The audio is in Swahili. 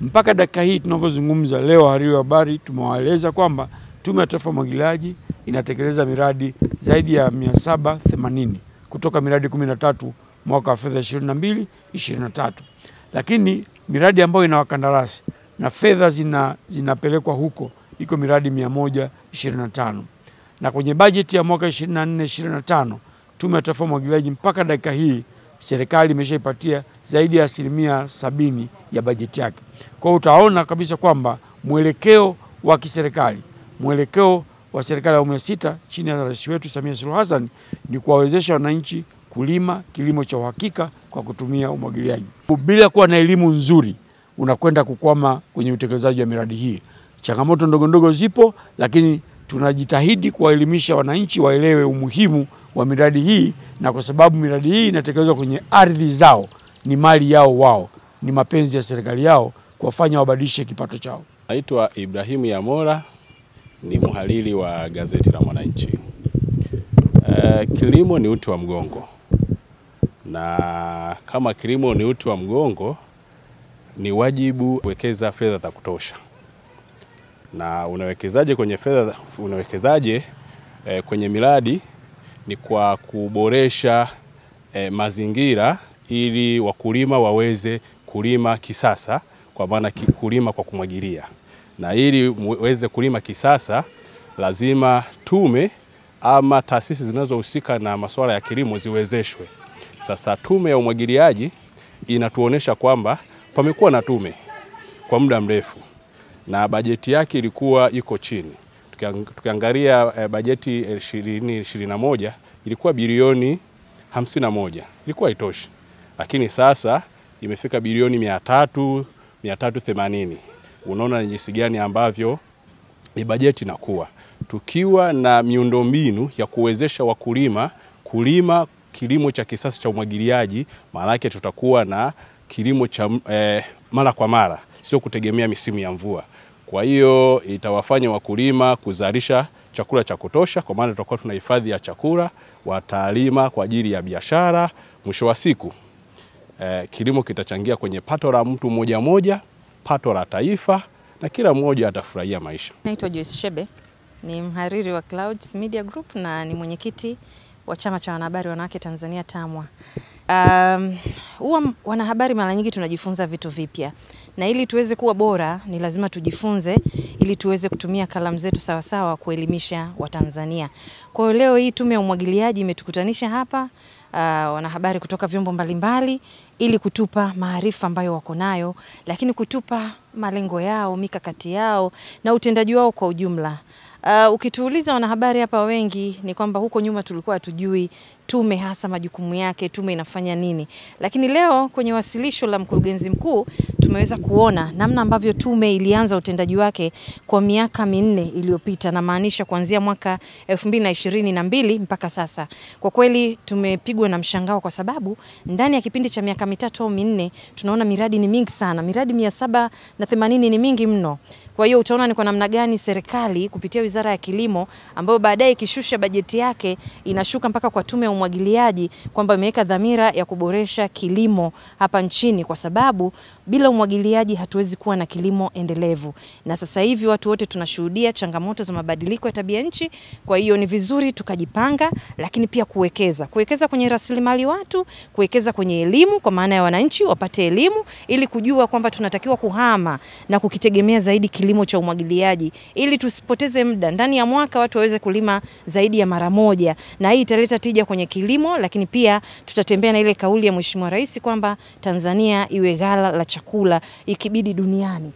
Mpaka dakika hii tunavyozungumza leo, hariri wa habari tumewaeleza kwamba Tume ya Taifa ya Umwagiliaji inatekeleza miradi zaidi ya 780 kutoka miradi 13 mwaka wa fedha 22-23. Lakini miradi ambayo ina wakandarasi na fedha zinapelekwa huko iko miradi 125. Na kwenye bajeti ya mwaka 24-25 Tume ya Taifa ya Umwagiliaji mpaka dakika hii serikali imeshaipatia zaidi ya 70% ya bajeti yake. Kwa hiyo utaona kabisa kwamba mwelekeo wa kiserikali, mwelekeo wa serikali ya awamu ya 6 chini ya rais wetu Samia Suluhu Hassan ni kuwawezesha wananchi kulima kilimo cha uhakika kwa kutumia umwagiliaji. Bila kuwa na elimu nzuri unakwenda kukwama kwenye utekelezaji wa miradi hii. Changamoto ndogo ndogo zipo, lakini tunajitahidi kuwaelimisha wananchi waelewe umuhimu wa miradi hii, na kwa sababu miradi hii inatekelezwa kwenye ardhi zao, ni mali yao wao, ni mapenzi ya serikali yao kuwafanya wabadilishe kipato chao. Naitwa Ibrahimu Yamora, ni mhariri wa gazeti la Mwananchi. Kilimo ni uti wa mgongo, na kama kilimo ni uti wa mgongo, ni wajibu kuwekeza fedha za kutosha. Na unawekezaje kwenye fedha? Unawekezaje kwenye miradi? Ni kwa kuboresha mazingira ili wakulima waweze kulima kisasa, kwa maana kulima kwa kumwagilia. Na ili muweze kulima kisasa, lazima tume ama taasisi zinazohusika na masuala ya kilimo ziwezeshwe. Sasa Tume ya Umwagiliaji inatuonesha kwamba pamekuwa na tume kwa muda mrefu na bajeti yake ilikuwa iko chini. Tukiangalia bajeti 2021 ilikuwa bilioni 51, ilikuwa haitoshi. Lakini sasa imefika bilioni 380. Unaona ni jinsi gani ambavyo bajeti inakuwa. Tukiwa na miundombinu ya kuwezesha wakulima kulima kilimo cha kisasa cha umwagiliaji, maana yake tutakuwa na kilimo cha mara kwa mara, sio kutegemea misimu ya mvua. Kwa hiyo itawafanya wakulima kuzalisha chakula cha kutosha, kwa maana tutakuwa tuna hifadhi ya chakula, watalima kwa ajili ya biashara. Mwisho wa siku kilimo kitachangia kwenye pato la mtu mmoja mmoja, pato la taifa, na kila mmoja atafurahia maisha. Naitwa Joyce Shebe, ni mhariri wa Clouds Media Group na ni mwenyekiti wa Chama cha Wanahabari Wanawake Tanzania TAMWA. Wanahabari mara nyingi tunajifunza vitu vipya, na ili tuweze kuwa bora ni lazima tujifunze ili tuweze kutumia kalamu zetu sawa sawa kuelimisha Watanzania. Kwa hiyo leo hii Tume ya Umwagiliaji imetukutanisha hapa wanahabari kutoka vyombo mbalimbali ili kutupa maarifa ambayo wako nayo, lakini kutupa malengo yao, mikakati yao na utendaji wao kwa ujumla. Ukituuliza wanahabari hapa wengi ni kwamba huko nyuma tulikuwa hatujui tume hasa majukumu yake, tume inafanya nini. Lakini leo kwenye wasilisho la mkurugenzi mkuu tumeweza kuona namna ambavyo tume ilianza utendaji wake kwa miaka 4 iliyopita, na maanisha kuanzia mwaka 2022 mpaka sasa. Kwa kweli tumepigwa na mshangao, kwa sababu ndani ya kipindi cha miaka 3 au 4 tunaona miradi ni mingi sana. Miradi 780 ni mingi mno. Kwa hiyo utaona ni kwa namna gani serikali kupitia Wizara ya Kilimo, ambayo baadaye ikishusha bajeti yake inashuka mpaka kwa Tume ya Umwagiliaji, kwamba imeweka dhamira ya kuboresha kilimo hapa nchini, kwa sababu bila umwagiliaji hatuwezi kuwa na kilimo endelevu. Na sasa hivi watu wote tunashuhudia changamoto za mabadiliko ya tabia nchi. Kwa hiyo ni vizuri tukajipanga, lakini pia kuwekeza kwenye rasilimali watu, kuwekeza kwenye elimu, kwa maana ya wananchi wapate elimu ili kujua kwamba tunatakiwa kuhama na kukitegemea zaidi kilimo cha umwagiliaji, ili tusipoteze muda. Ndani ya mwaka watu waweze kulima zaidi ya mara moja, na hii italeta tija kwenye kilimo. Lakini pia tutatembea na ile kauli ya Mheshimiwa Rais kwamba Tanzania iwe ghala la chakula ikibidi duniani.